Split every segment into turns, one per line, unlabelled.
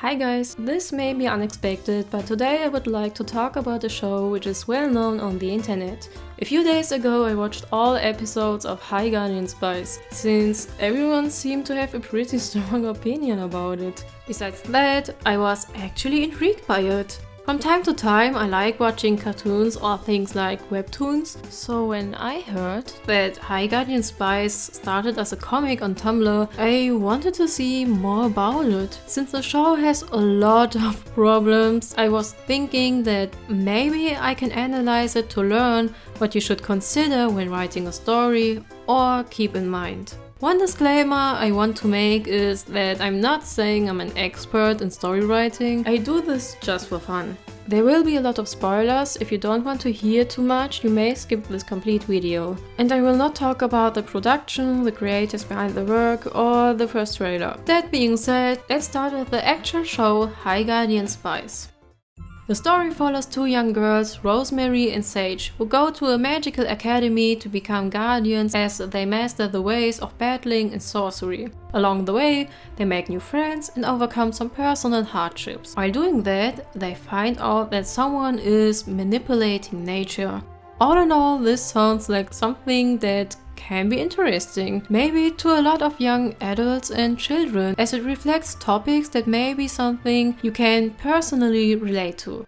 Hi guys, this may be unexpected, but today I would like to talk about a show which is well known on the internet. A few days ago I watched all episodes of High Guardian Spice, since everyone seemed to have a pretty strong opinion about it. Besides that, I was actually intrigued by it. From time to time I like watching cartoons or things like webtoons, so when I heard that High Guardian Spice started as a comic on Tumblr, I wanted to see more about it. Since the show has a lot of problems, I was thinking that maybe I can analyze it to learn what you should consider when writing a story or keep in mind. One disclaimer I want to make is that I'm not saying I'm an expert in story writing. I do this just for fun. There will be a lot of spoilers. If you don't want to hear too much, you may skip this complete video. And I will not talk about the production, the creators behind the work, or the first trailer. That being said, let's start with the actual show High Guardian Spice. The story follows two young girls, Rosemary and Sage, who go to a magical academy to become guardians as they master the ways of battling and sorcery. Along the way, they make new friends and overcome some personal hardships. While doing that, they find out that someone is manipulating nature. All in all, this sounds like something that can be interesting, maybe to a lot of young adults and children, as it reflects topics that may be something you can personally relate to.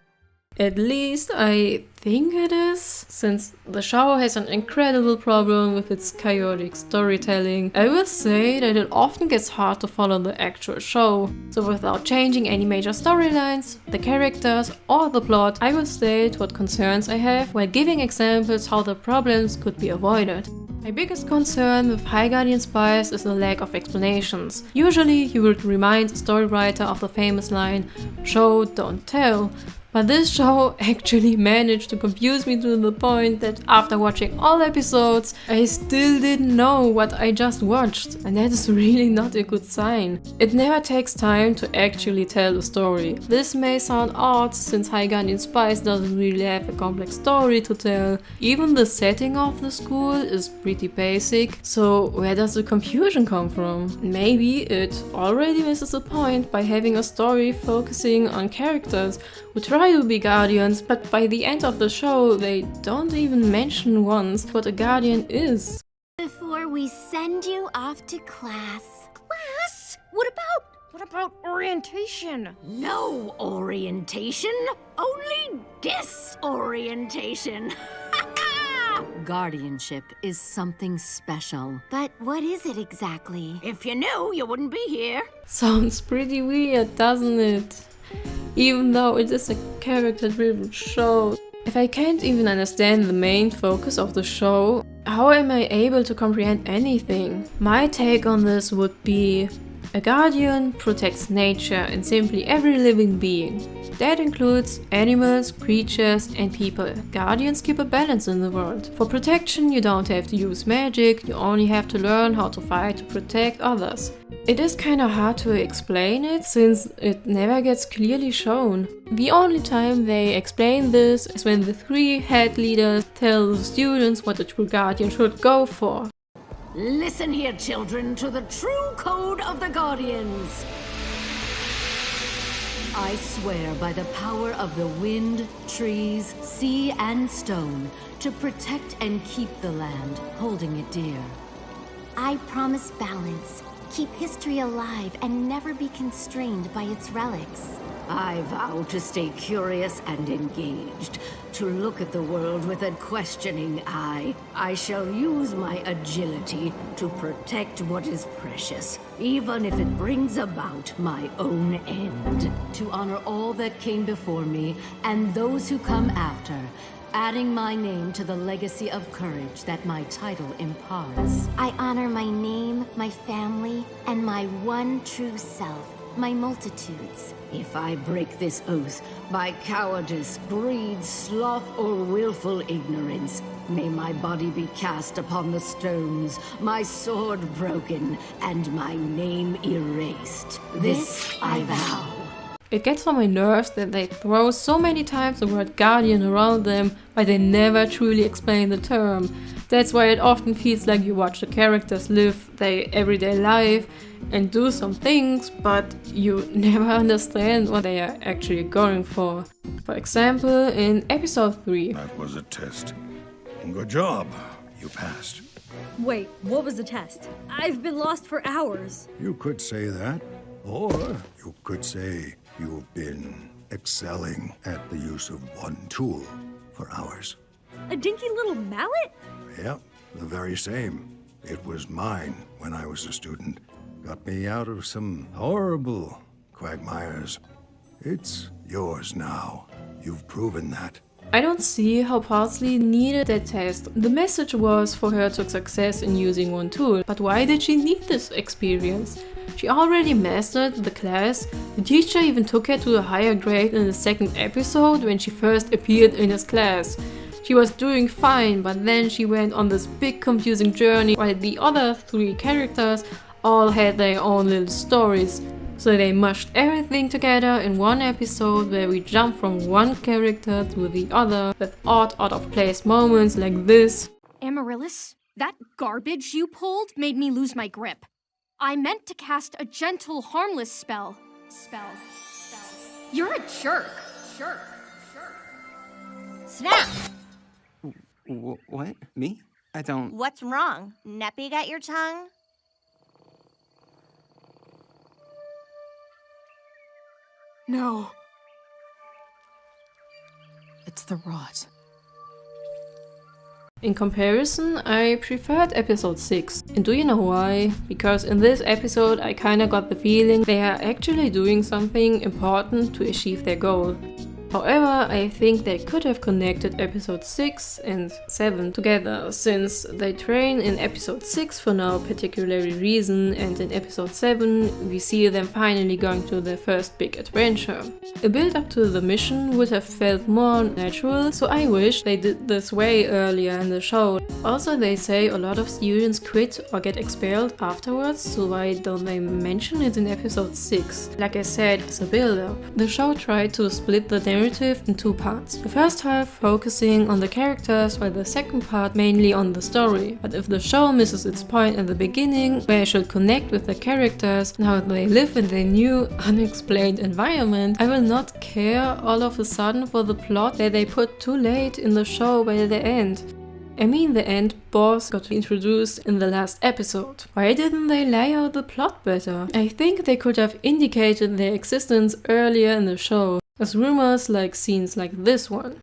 At least I think it is, since the show has an incredible problem with its chaotic storytelling. I will say that it often gets hard to follow the actual show, so without changing any major storylines, the characters or the plot, I will state what concerns I have while giving examples how the problems could be avoided. My biggest concern with High Guardian Spice is the lack of explanations. Usually you would remind a story writer of the famous line, "Show, don't tell." But this show actually managed to confuse me to the point that after watching all episodes, I still didn't know what I just watched, and that is really not a good sign. It never takes time to actually tell a story. This may sound odd since High Guardian Spice doesn't really have a complex story to tell. Even the setting of the school is pretty basic, so where does the confusion come from? Maybe it already misses the point by having a story focusing on characters who try to be guardians, but by the end of the show they don't even mention once what a guardian is.
Before we send you off to class. Class? What about orientation? No orientation, only disorientation.
Guardianship is something special.
But what is it exactly?
If you knew, you wouldn't be here.
Sounds pretty weird, doesn't it? Even though it is a character-driven show. If I can't even understand the main focus of the show, how am I able to comprehend anything? My take on this would be: a guardian protects nature and simply every living being. That includes animals, creatures and people. Guardians keep a balance in the world. For protection you don't have to use magic, you only have to learn how to fight to protect others. It is kinda hard to explain it, since it never gets clearly shown. The only time they explain this is when the three head leaders tell the students what a true guardian should go for.
Listen here, children, to the true code of the Guardians.
I swear by the power of the wind, trees, sea, and stone to protect and keep the land, holding it dear.
I promise balance, keep history alive, and never be constrained by its relics.
I vow to stay curious and engaged, to look at the world with a questioning eye. I shall use my agility to protect what is precious, even if it brings about my own end.
To honor all that came before me and those who come after, adding my name to the legacy of courage that my title imparts.
I honor my name, my family, and my one true self, my multitudes.
If I break this oath by cowardice, greed, sloth, or willful ignorance, may my body be cast upon the stones, my sword broken, and my name erased. This I vow.
It gets on my nerves that they throw so many times the word guardian around them, but they never truly explain the term. That's why it often feels like you watch the characters live their everyday life and do some things, but you never understand what they are actually going for. For example, in episode 3.
That was a test. Good job. You passed.
Wait, what was the test? I've been lost for hours.
You could say that, or you could say you've been excelling at the use of one tool for hours.
A dinky little mallet?
Yep, the very same. It was mine when I was a student. Got me out of some horrible quagmires. It's yours now. You've proven that.
I don't see how Parsley needed that test. The message was for her to success in using one tool, but why did she need this experience? She already mastered the class. The teacher even took her to a higher grade in the second episode when she first appeared in his class. She was doing fine, but then she went on this big confusing journey while the other 3 characters all had their own little stories. So they mushed everything together in one episode where we jump from one character to the other with odd out of place moments like this.
Amaryllis, that garbage you pulled made me lose my grip. I meant to cast a gentle, harmless spell. You're a jerk.
Snap!
What? Me? I don't...
What's wrong? Neppy got your tongue?
No.
It's the rot.
In comparison, I preferred episode 6. And do you know why? Because in this episode I kinda got the feeling they are actually doing something important to achieve their goal. However, I think they could have connected episode 6 and 7 together, since they train in episode 6 for no particular reason, and in episode 7 we see them finally going to their first big adventure. A build up to the mission would have felt more natural, so I wish they did this way earlier in the show. Also, they say a lot of students quit or get expelled afterwards, so why don't they mention it in episode 6? Like I said, it's a build up. The show tried to split the narrative in 2 parts. The first half focusing on the characters, while the second part mainly on the story. But if the show misses its point at the beginning, where it should connect with the characters and how they live in their new, unexplained environment, I will not care all of a sudden for the plot that they put too late in the show by the end. I mean, the end boss got introduced in the last episode. Why didn't they lay out the plot better? I think they could have indicated their existence earlier in the show, as rumors like scenes like this one.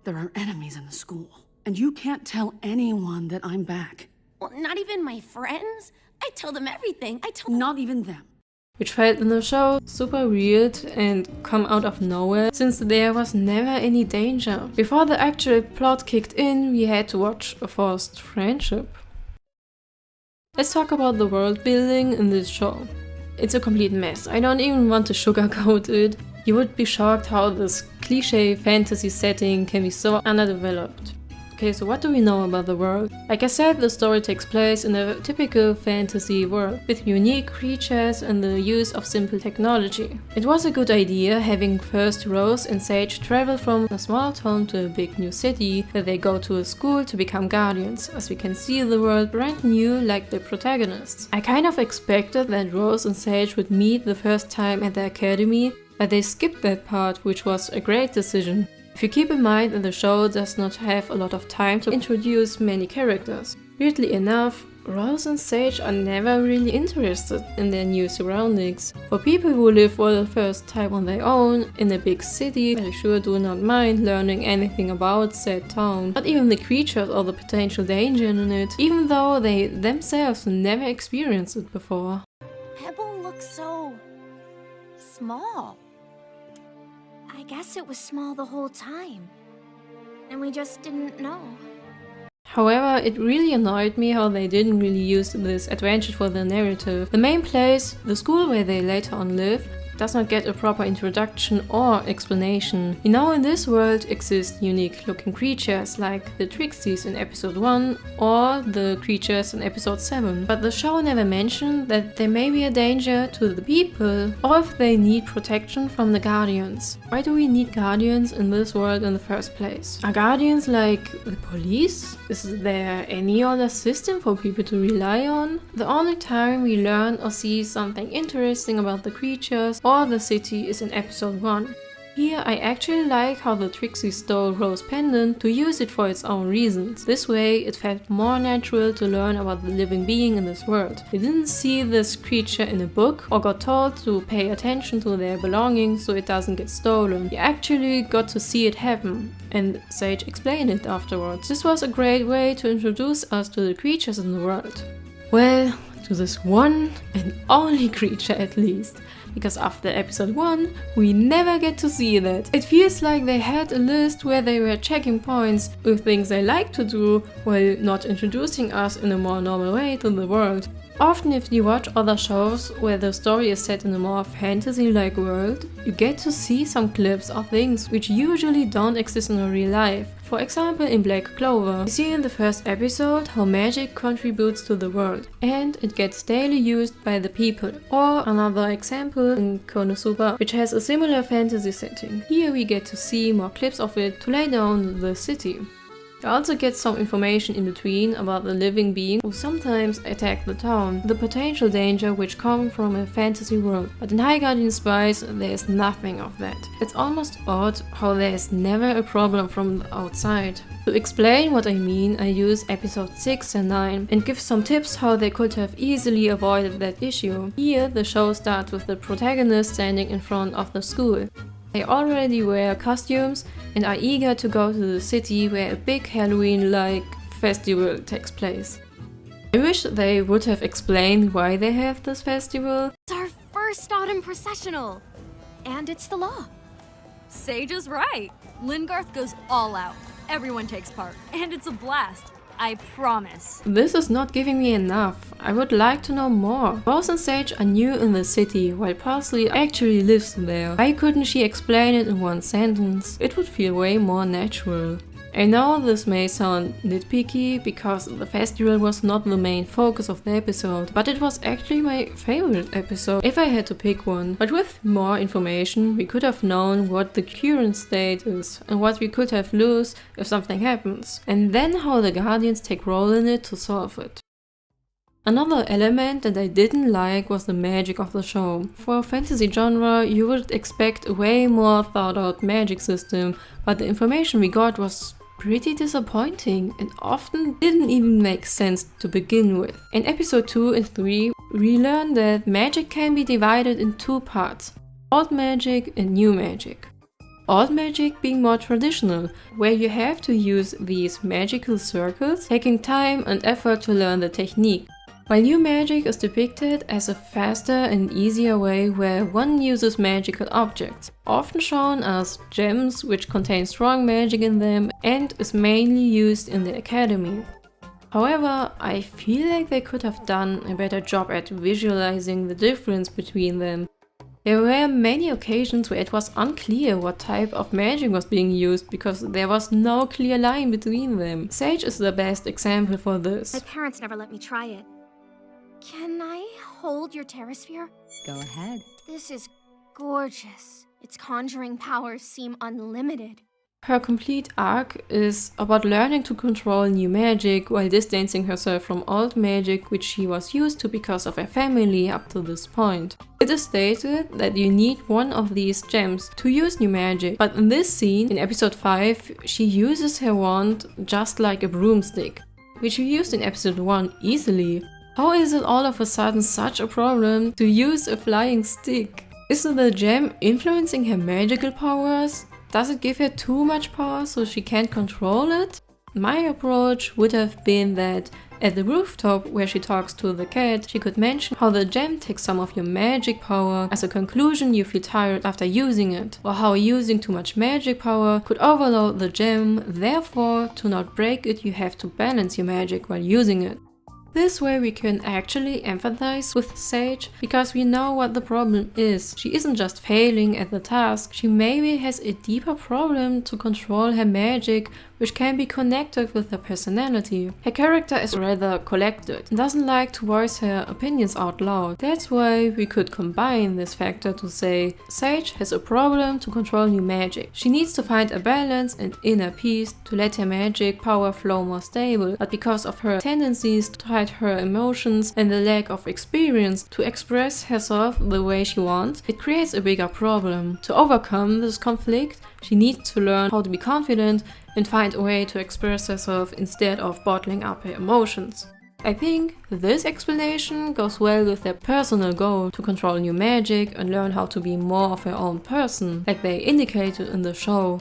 There are enemies in the school, and you can't tell anyone that I'm back.
Well, not even my friends? I tell them everything. I tell them...
Not even them.
Which felt in the show super weird and come out of nowhere, since there was never any danger. Before the actual plot kicked in, we had to watch a forced friendship. Let's talk about the world building in this show. It's a complete mess. I don't even want to sugarcoat it. You would be shocked how this cliché fantasy setting can be so underdeveloped. Okay, so what do we know about the world? Like I said, the story takes place in a typical fantasy world, with unique creatures and the use of simple technology. It was a good idea having first Rose and Sage travel from a small town to a big new city, where they go to a school to become guardians, as we can see the world brand new like the protagonists. I kind of expected that Rose and Sage would meet the first time at the academy, but they skipped that part, which was a great decision. If you keep in mind that the show does not have a lot of time to introduce many characters. Weirdly enough, Rose and Sage are never really interested in their new surroundings. For people who live for the first time on their own in a big city, they sure do not mind learning anything about said town, not even the creatures or the potential danger in it, even though they themselves never experienced it before.
Pebble looks so... small.
I guess it was small the whole time. And we just didn't know.
However, it really annoyed me how they didn't really use this advantage for the narrative. The main place, the school where they later on live, does not get a proper introduction or explanation. We know in this world exist unique looking creatures like the Trixies in episode 1 or the creatures in episode 7, but the show never mentioned that they may be a danger to the people or if they need protection from the Guardians. Why do we need Guardians in this world in the first place? Are Guardians like the police? Is there any other system for people to rely on? The only time we learn or see something interesting about the creatures or the city is in episode 1. Here I actually like how the Trixie stole Rose's pendant to use it for its own reasons. This way it felt more natural to learn about the living being in this world. We didn't see this creature in a book or got told to pay attention to their belongings so it doesn't get stolen. We actually got to see it happen, and Sage explained it afterwards. This was a great way to introduce us to the creatures in the world. Well, to this one and only creature at least. Because after episode 1, we never get to see that. It feels like they had a list where they were checking points with things they like to do while not introducing us in a more normal way to the world. Often if you watch other shows where the story is set in a more fantasy-like world, you get to see some clips of things which usually don't exist in real life. For example, in Black Clover, we see in the first episode how magic contributes to the world, and it gets daily used by the people. Or another example in Konosuba, which has a similar fantasy setting. Here we get to see more clips of it to lay down the city. You also get some information in between about the living being who sometimes attack the town, the potential danger which come from a fantasy world. But in High Guardian Spice there is nothing of that. It's almost odd how there is never a problem from the outside. To explain what I mean, I use episode 6 and 9 and give some tips how they could have easily avoided that issue. Here the show starts with the protagonist standing in front of the school. They already wear costumes and are eager to go to the city where a big Halloween-like festival takes place. I wish they would have explained why they have this festival.
It's our first autumn processional, and it's the law. Sage is right. Lingarth goes all out. Everyone takes part, and it's a blast. I promise.
This is not giving me enough. I would like to know more. Rose and Sage are new in the city, while Parsley actually lives there. Why couldn't she explain it in one sentence? It would feel way more natural. I know this may sound nitpicky because the festival was not the main focus of the episode, but it was actually my favorite episode if I had to pick one. But with more information we could have known what the current state is and what we could have lost if something happens, and then how the Guardians take role in it to solve it. Another element that I didn't like was the magic of the show. For a fantasy genre, you would expect a way more thought out magic system, but the information we got was pretty disappointing and often didn't even make sense to begin with. In episode 2 and 3, we learn that magic can be divided in two parts: old magic and new magic. Old magic being more traditional, where you have to use these magical circles, taking time and effort to learn the technique. While new magic is depicted as a faster and easier way where one uses magical objects, often shown as gems which contain strong magic in them and is mainly used in the academy. However, I feel like they could have done a better job at visualizing the difference between them. There were many occasions where it was unclear what type of magic was being used because there was no clear line between them. Sage is the best example for this.
My parents never let me try it. Can I hold your terrasphere?
Go ahead.
This is gorgeous. Its conjuring powers seem unlimited.
Her complete arc is about learning to control new magic while distancing herself from old magic which she was used to because of her family up to this point. It is stated that you need one of these gems to use new magic, but in this scene, in episode 5, she uses her wand just like a broomstick, which we used in episode 1 easily. How is it all of a sudden such a problem to use a flying stick? Is the gem influencing her magical powers? Does it give her too much power so she can't control it? My approach would have been that at the rooftop where she talks to the cat, she could mention how the gem takes some of your magic power. As a conclusion, you feel tired after using it, or how using too much magic power could overload the gem, therefore to not break it you have to balance your magic while using it. This way we can actually empathize with Sage, because we know what the problem is. She isn't just failing at the task, she maybe has a deeper problem to control her magic, which can be connected with her personality. Her character is rather collected and doesn't like to voice her opinions out loud. That's why we could combine this factor to say Sage has a problem to control new magic. She needs to find a balance and inner peace to let her magic power flow more stable, but because of her tendencies to hide her emotions and the lack of experience to express herself the way she wants, it creates a bigger problem. To overcome this conflict, she needs to learn how to be confident and find a way to express herself instead of bottling up her emotions. I think this explanation goes well with their personal goal to control new magic and learn how to be more of her own person, like they indicated in the show.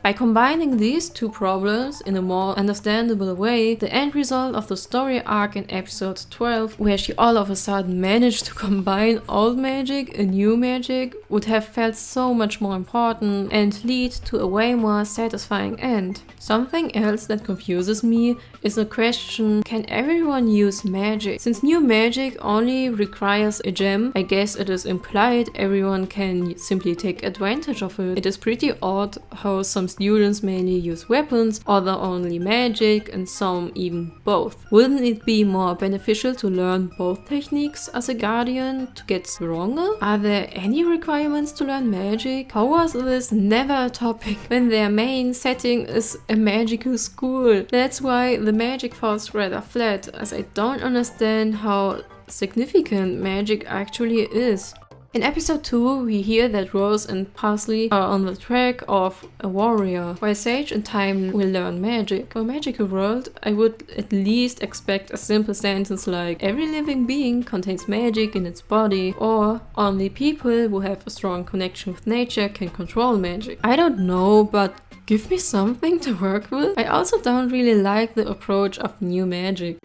By combining these two problems in a more understandable way, the end result of the story arc in episode 12, where she all of a sudden managed to combine old magic and new magic, would have felt so much more important and lead to a way more satisfying end. Something else that confuses me is the question, can everyone use magic? Since new magic only requires a gem, I guess it is implied everyone can simply take advantage of it. It is pretty odd how some students mainly use weapons, other only magic, and some even both. Wouldn't it be more beneficial to learn both techniques as a guardian to get stronger? Are there any requirements to learn magic? How was this never a topic when their main setting is a magical school? That's why the magic falls rather flat, as I don't understand how significant magic actually is. In episode 2, we hear that Rose and Parsley are on the track of a warrior, while Sage and Thyme will learn magic. For a magical world, I would at least expect a simple sentence like, every living being contains magic in its body, or only people who have a strong connection with nature can control magic. I don't know, but give me something to work with. I also don't really like the approach of new magic.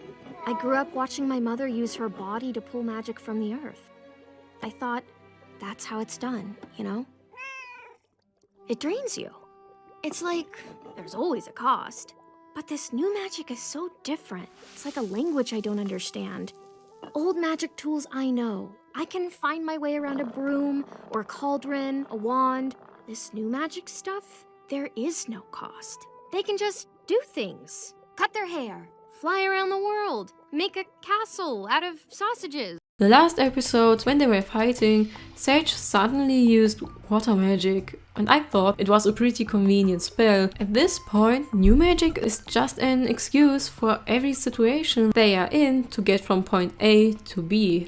I grew up watching my mother use her body to pull magic from the earth. I thought, that's how it's done, you know? It drains you. It's like, there's always a cost. But this new magic is so different. It's like a language I don't understand. Old magic tools I know. I can find my way around a broom, or a cauldron, a wand. This new magic stuff, there is no cost. They can just do things. Cut their hair, fly around the world, make a castle out of sausages.
The last episode, when they were fighting, Sage suddenly used water magic, and I thought it was a pretty convenient spell. At this point, new magic is just an excuse for every situation they are in to get from point A to B.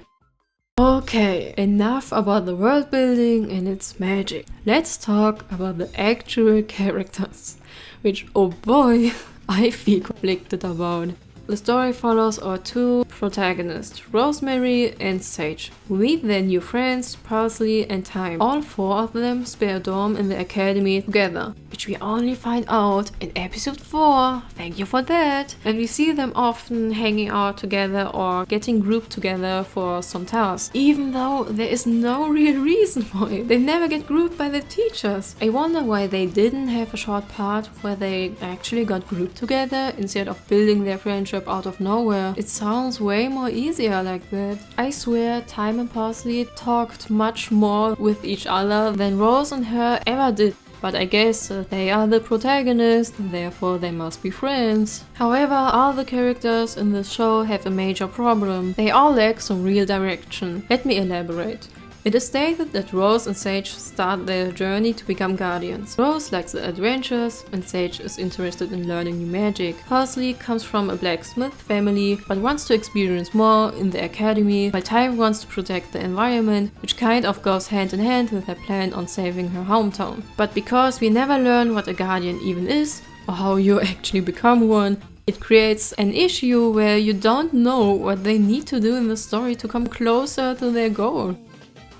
Okay, enough about the world building and its magic. Let's talk about the actual characters, which, oh boy, I feel conflicted about. The story follows our two protagonists, Rosemary and Sage, who meet their new friends, Parsley and Thyme. All four of them spare a dorm in the academy together, which we only find out in episode 4. Thank you for that. And we see them often hanging out together or getting grouped together for some tasks, even though there is no real reason for it. They never get grouped by the teachers. I wonder why they didn't have a short part where they actually got grouped together instead of building their friendship out of nowhere. It sounds way more easier like that. I swear Thyme and Parsley talked much more with each other than Rose and her ever did. But I guess they are the protagonists, therefore they must be friends. However, all the characters in this show have a major problem. They all lack some real direction. Let me elaborate. It is stated that Rose and Sage start their journey to become guardians. Rose likes the adventures and Sage is interested in learning new magic. Parsley comes from a blacksmith family but wants to experience more in the academy, while Thyme wants to protect the environment, which kind of goes hand in hand with her plan on saving her hometown. But because we never learn what a guardian even is, or how you actually become one, it creates an issue where you don't know what they need to do in the story to come closer to their goal.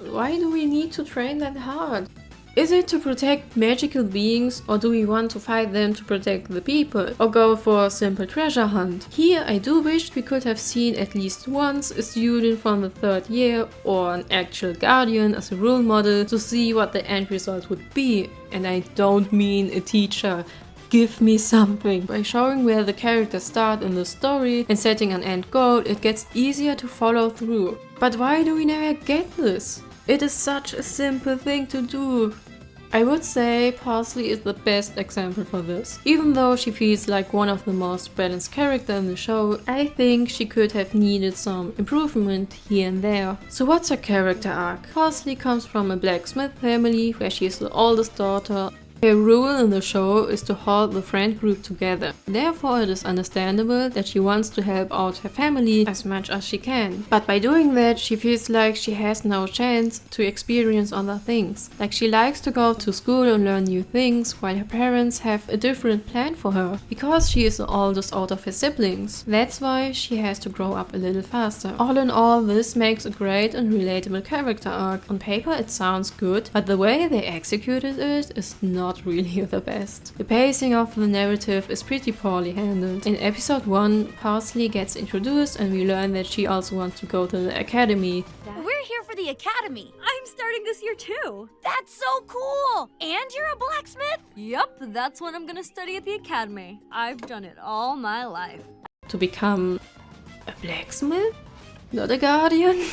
Why do we need to train that hard? Is it to protect magical beings, or do we want to fight them to protect the people, or go for a simple treasure hunt? Here I do wish we could have seen at least once a student from the 3rd year or an actual guardian as a role model to see what the end result would be. And I don't mean a teacher. give me something. By showing where the characters start in the story and setting an end goal, it gets easier to follow through. But why do we never get this? It is such a simple thing to do. I would say Parsley is the best example for this. Even though she feels like one of the most balanced characters in the show, I think she could have needed some improvement here and there. So what's her character arc? Parsley comes from a blacksmith family where she is the oldest daughter. Her role in the show is to hold the friend group together. Therefore, it is understandable that she wants to help out her family as much as she can. But by doing that, she feels like she has no chance to experience other things. Like she likes to go to school and learn new things, while her parents have a different plan for her, because she is the oldest out of her siblings. That's why she has to grow up a little faster. All in all, this makes a great and relatable character arc. On paper, it sounds good, but the way they executed it is not really the best. The pacing of the narrative is pretty poorly handled. In episode 1, Parsley gets introduced and we learn that she also wants to go to the academy.
We're here for the academy.
I'm starting this year too.
That's so cool. And you're a blacksmith?
Yep, that's what I'm gonna study at the academy. I've done it all my life.
To become a blacksmith? Not a guardian?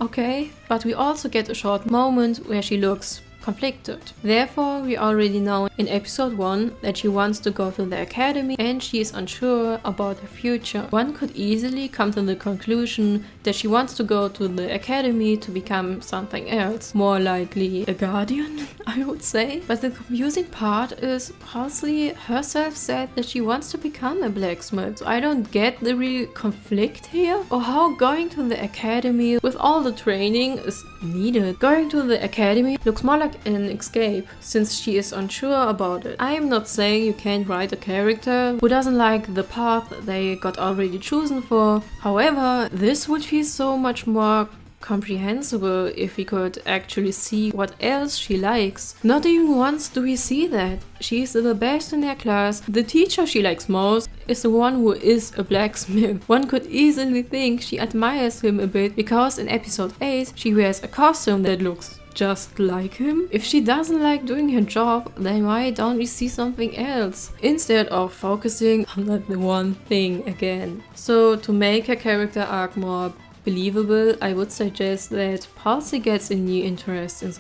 Okay. But we also get a short moment where she looks conflicted. Therefore, we already know in episode 1 that she wants to go to the academy and she is unsure about her future. One could easily come to the conclusion that she wants to go to the academy to become something else, more likely a guardian, I would say. But the confusing part is Parsley herself said that she wants to become a blacksmith, so I don't get the real conflict here, or how going to the academy with all the training is needed. Going to the academy looks more like an escape, since she is unsure about it. I am not saying you can't write a character who doesn't like the path they got already chosen for. However, this would feel so much more comprehensible if we could actually see what else she likes. Not even once do we see that. She's the best in her class. The teacher she likes most is the one who is a blacksmith. One could easily think she admires him a bit because in episode 8 she wears a costume that looks just like him. If she doesn't like doing her job, then why don't we see something else instead of focusing on that one thing again? So to make her character arc more believable, I would suggest that Parsley gets a new interest in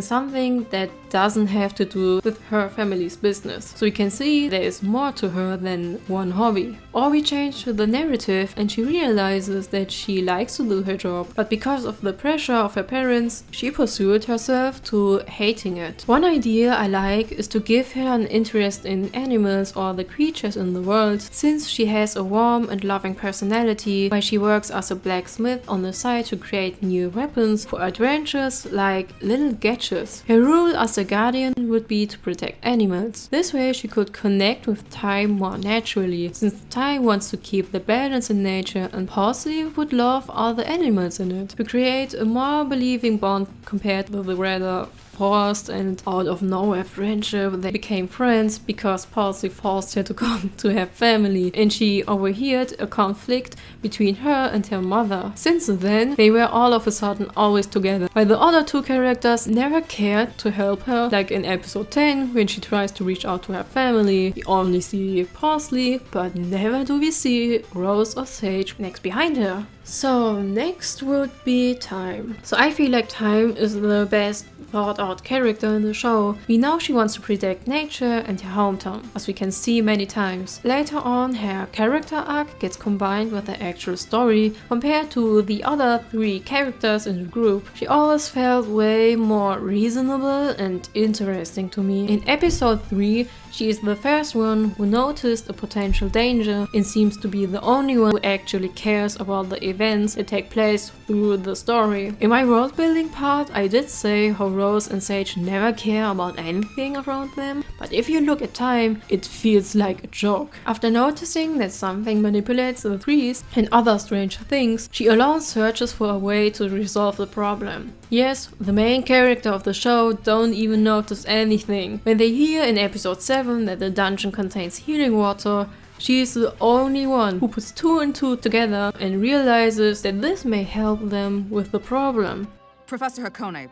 something that doesn't have to do with her family's business. So we can see there is more to her than one hobby. Or we change to the narrative and she realizes that she likes to do her job, but because of the pressure of her parents, she pursued herself to hating it. One idea I like is to give her an interest in animals or the creatures in the world, since she has a warm and loving personality while she works as a blacksmith on the side to create new weapons for adventures like little gadgets. Her role as a guardian would be to protect animals. This way she could connect with Thyme more naturally, since Thyme wants to keep the balance in nature and Parsley would love all the animals in it, to create a more believing bond compared to the rather forced and out of nowhere friendship. They became friends because Parsley forced her to come to her family and she overheard a conflict between her and her mother. Since then, they were all of a sudden always together, while the other two characters never cared to help her, like in episode 10 when she tries to reach out to her family. We only see Parsley, but never do we see Rose or Sage next behind her. So next would be Thyme. So I feel like Thyme is the best thought out character in the show. We know she wants to protect nature and her hometown, as we can see many times. Later on, her character arc gets combined with the actual story. Compared to the other three characters in the group, she always felt way more reasonable and interesting to me. In episode 3, she is the first one who noticed a potential danger and seems to be the only one who actually cares about the events that take place through the story. In my world building part, I did say how Rose and Sage never care about anything around them, but if you look at Thyme, it feels like a joke. After noticing that something manipulates the trees and other strange things, she alone searches for a way to resolve the problem. Yes, the main character of the show don't even notice anything. When they hear in episode 7 that the dungeon contains healing water, she is the only one who puts 2 and 2 together and realizes that this may help them with the problem.
Professor Hakone,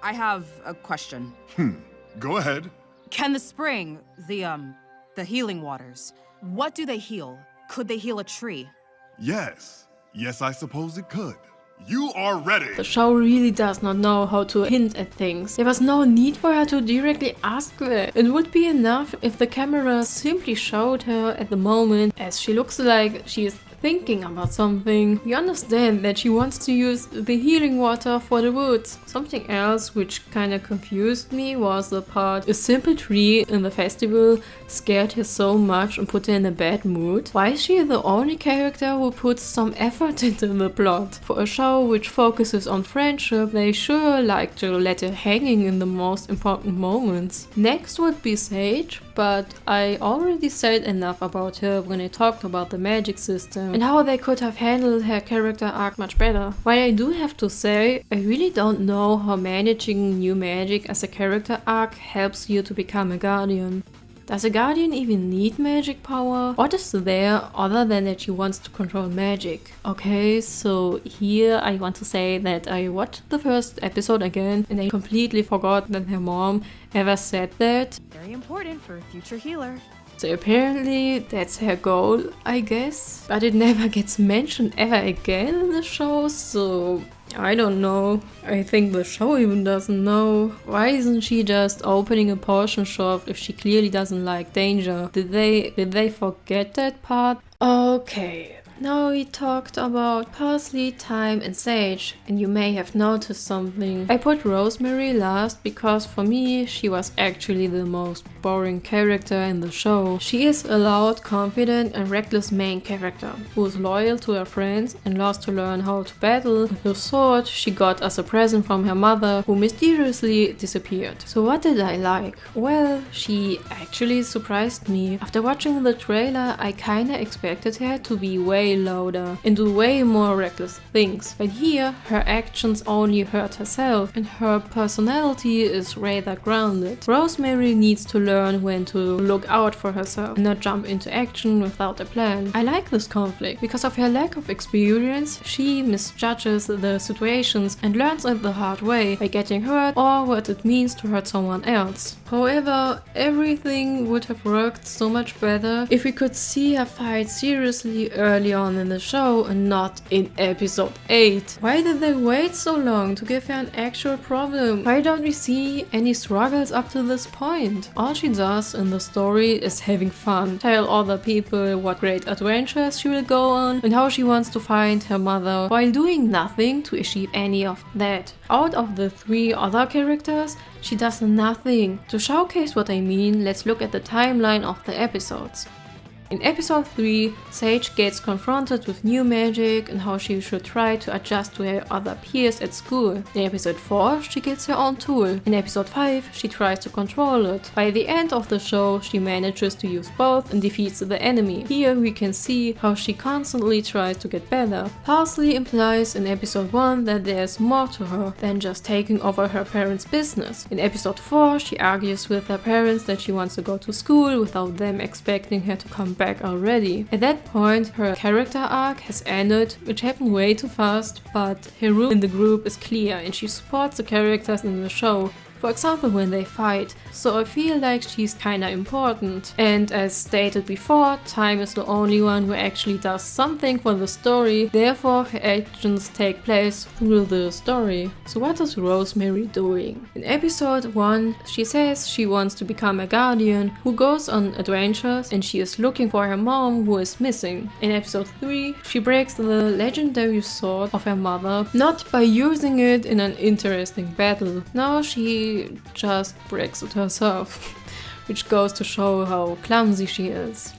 I have a question.
Go ahead.
Can the spring, the The healing waters. What do they heal? Could they heal a tree?
Yes. Yes, I suppose it could. You are ready!
The show really does not know how to hint at things. There was no need for her to directly ask that. It would be enough if the camera simply showed her at the moment as she looks like she is thinking about something. We understand that she wants to use the healing water for the woods. Something else which kinda confused me was the part a simple tree in the festival scared her so much and put her in a bad mood. Why is she the only character who puts some effort into the plot? For a show which focuses on friendship, they sure like to let her hanging in the most important moments. Next would be Sage, but I already said enough about her when I talked about the magic system and how they could have handled her character arc much better. While I do have to say, I really don't know how managing new magic as a character arc helps you to become a guardian. Does a guardian even need magic power? What is there other than that she wants to control magic? Okay, so here I want to say that I watched the first episode again and I completely forgot that her mom ever said that.
Very important for a future healer.
So apparently that's her goal, I guess. But it never gets mentioned ever again in the show, so I don't know. I think the show even doesn't know. Why isn't she just opening a potion shop if she clearly doesn't like danger? Did they forget that part? Okay. Now we talked about Parsley, Thyme and Sage, and you may have noticed something. I put Rosemary last because for me she was actually the most boring character in the show. She is a loud, confident and reckless main character who is loyal to her friends and loves to learn how to battle with the sword she got as a present from her mother who mysteriously disappeared. So what did I like? Well, she actually surprised me. After watching the trailer I kinda expected her to be way louder and do way more reckless things, but here her actions only hurt herself and her personality is rather grounded. Rosemary needs to learn when to look out for herself and not jump into action without a plan. I like this conflict. Because of her lack of experience, she misjudges the situations and learns it the hard way by getting hurt or what it means to hurt someone else. However, everything would have worked so much better if we could see her fight seriously early on in the show and not in episode 8. Why did they wait so long to give her an actual problem? Why don't we see any struggles up to this point? All she does in the story is having fun, tell other people what great adventures she will go on and how she wants to find her mother while doing nothing to achieve any of that. Out of the 3 other characters, she does nothing. To showcase what I mean, let's look at the timeline of the episodes. In episode 3, Sage gets confronted with new magic and how she should try to adjust to her other peers at school. In episode 4, she gets her own tool. In episode 5, she tries to control it. By the end of the show, she manages to use both and defeats the enemy. Here we can see how she constantly tries to get better. Parsley implies in episode 1 that there's more to her than just taking over her parents' business. In episode 4, she argues with her parents that she wants to go to school without them expecting her to come back already. At that point, her character arc has ended, which happened way too fast, but her role in the group is clear and she supports the characters in the show. For example, when they fight, so I feel like she's kinda important. And as stated before, Thyme is the only one who actually does something for the story, therefore her actions take place through the story. So what is Rosemary doing? In episode 1, she says she wants to become a guardian who goes on adventures and she is looking for her mom who is missing. In episode 3, she breaks the legendary sword of her mother, not by using it in an interesting battle. Now she just breaks it herself, which goes to show how clumsy she is.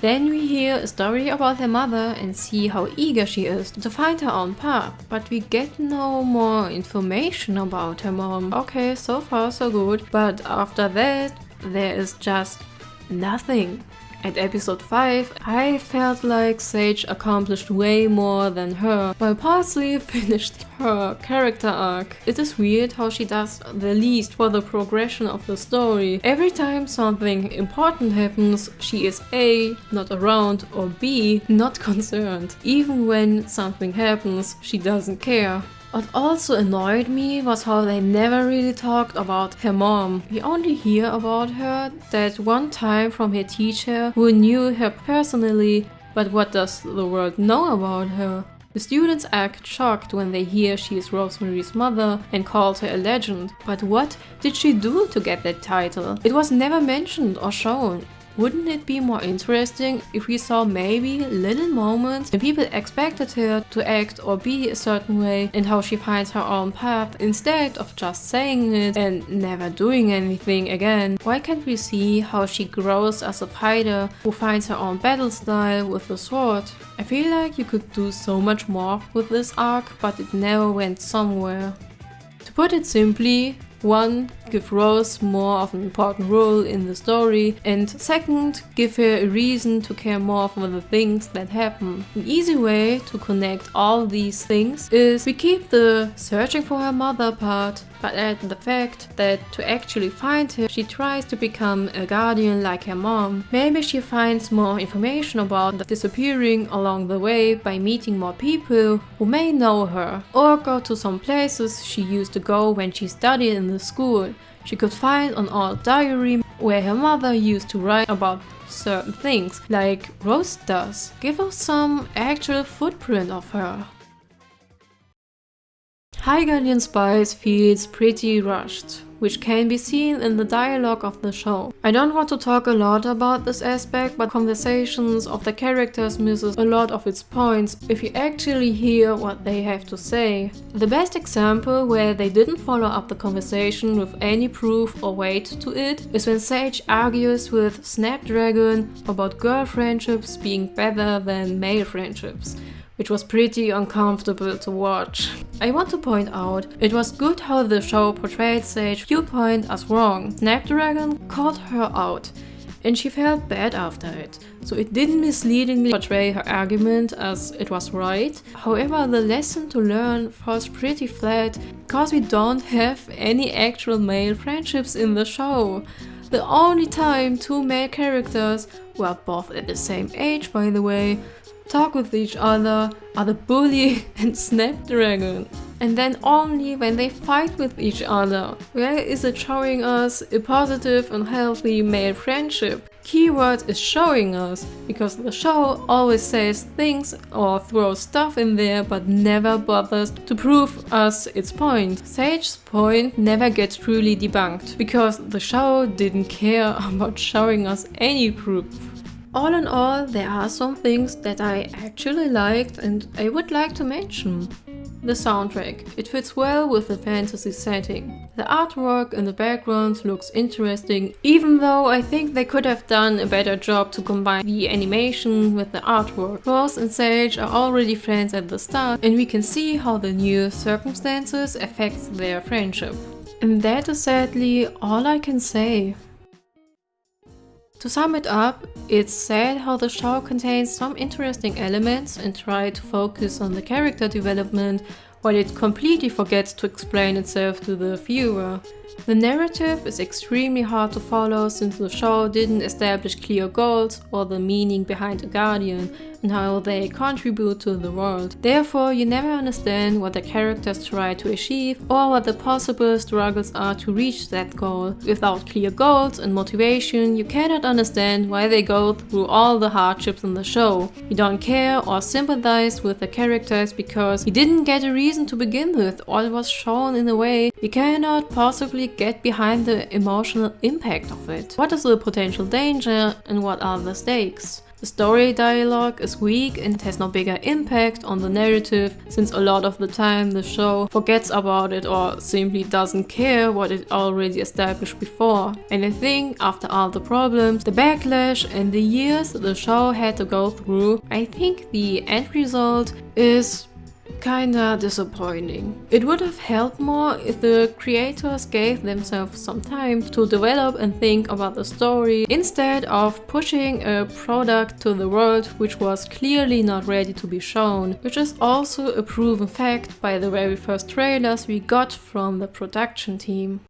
Then we hear a story about her mother and see how eager she is to find her own path, but we get no more information about her mom. Okay, so far so good, but after that there is just nothing. At episode 5, I felt like Sage accomplished way more than her, while Parsley finished her character arc. It is weird how she does the least for the progression of the story. Every time something important happens, she is A, not around, or B, not concerned. Even when something happens, she doesn't care. What also annoyed me was how they never really talked about her mom. We only hear about her that one time from her teacher who knew her personally, but what does the world know about her? The students act shocked when they hear she is Rosemary's mother and call her a legend. But what did she do to get that title? It was never mentioned or shown. Wouldn't it be more interesting if we saw maybe little moments when people expected her to act or be a certain way and how she finds her own path instead of just saying it and never doing anything again? Why can't we see how she grows as a fighter who finds her own battle style with the sword? I feel like you could do so much more with this arc, but it never went somewhere. To put it simply, 1. Give Rose more of an important role in the story, and 2nd, give her a reason to care more for the things that happen. An easy way to connect all these things is we keep the searching for her mother part, but add the fact that to actually find her, she tries to become a guardian like her mom. Maybe she finds more information about the disappearing along the way by meeting more people who may know her, or go to some places she used to go when she studied in the school. She could find an old diary where her mother used to write about certain things, like Rose does. Give us some actual footprint of her. High Guardian Spice feels pretty rushed, which can be seen in the dialogue of the show. I don't want to talk a lot about this aspect, but conversations of the characters misses a lot of its points if you actually hear what they have to say. The best example where they didn't follow up the conversation with any proof or weight to it is when Sage argues with Snapdragon about girl friendships being better than male friendships, which was pretty uncomfortable to watch. I want to point out, it was good how the show portrayed Sage's viewpoint as wrong. Snapdragon called her out, and she felt bad after it, so it didn't misleadingly portray her argument as it was right. However, the lesson to learn falls pretty flat, because we don't have any actual male friendships in the show. The only time 2 male characters, who are both at the same age by the way, talk with each other are the Bully and Snapdragon. And then only when they fight with each other. Where is it showing us a positive and healthy male friendship? Keyword is showing us, because the show always says things or throws stuff in there but never bothers to prove us its point. Sage's point never gets truly debunked, because the show didn't care about showing us any proof. All in all, there are some things that I actually liked and I would like to mention. The soundtrack. It fits well with the fantasy setting. The artwork in the background looks interesting, even though I think they could have done a better job to combine the animation with the artwork. Rose and Sage are already friends at the start, and we can see how the new circumstances affect their friendship. And that is sadly all I can say. To sum it up, it's sad how the show contains some interesting elements and tries to focus on the character development, while it completely forgets to explain itself to the viewer. The narrative is extremely hard to follow since the show didn't establish clear goals or the meaning behind a guardian and how they contribute to the world. Therefore, you never understand what the characters try to achieve or what the possible struggles are to reach that goal. Without clear goals and motivation, you cannot understand why they go through all the hardships in the show. You don't care or sympathize with the characters because you didn't get a reason to begin with, or it was shown in a way you cannot possibly get behind the emotional impact of it. What is the potential danger and what are the stakes? The story dialogue is weak and has no bigger impact on the narrative, since a lot of the time the show forgets about it or simply doesn't care what it already established before. And I think after all the problems, the backlash and the years the show had to go through, I think the end result is kinda disappointing. It would have helped more if the creators gave themselves some time to develop and think about the story instead of pushing a product to the world which was clearly not ready to be shown, which is also a proven fact by the very first trailers we got from the production team.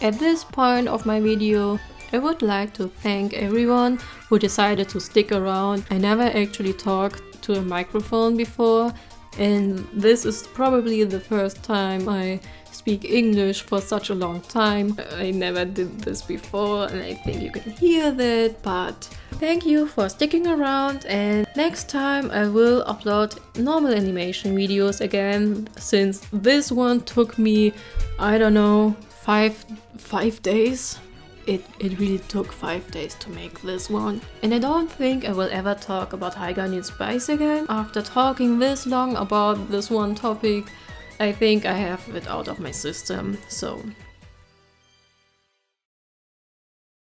At this point of my video, I would like to thank everyone who decided to stick around. I never actually talked to a microphone before, and this is probably the first time I speak English for such a long time. I never did this before, and I think you can hear that, but thank you for sticking around, and next time I will upload normal animation videos again, since this one took me, I don't know, five days. It really took 5 days to make this one. And I don't think I will ever talk about High Guardian Spice again. After talking this long about this one topic, I think I have it out of my system. So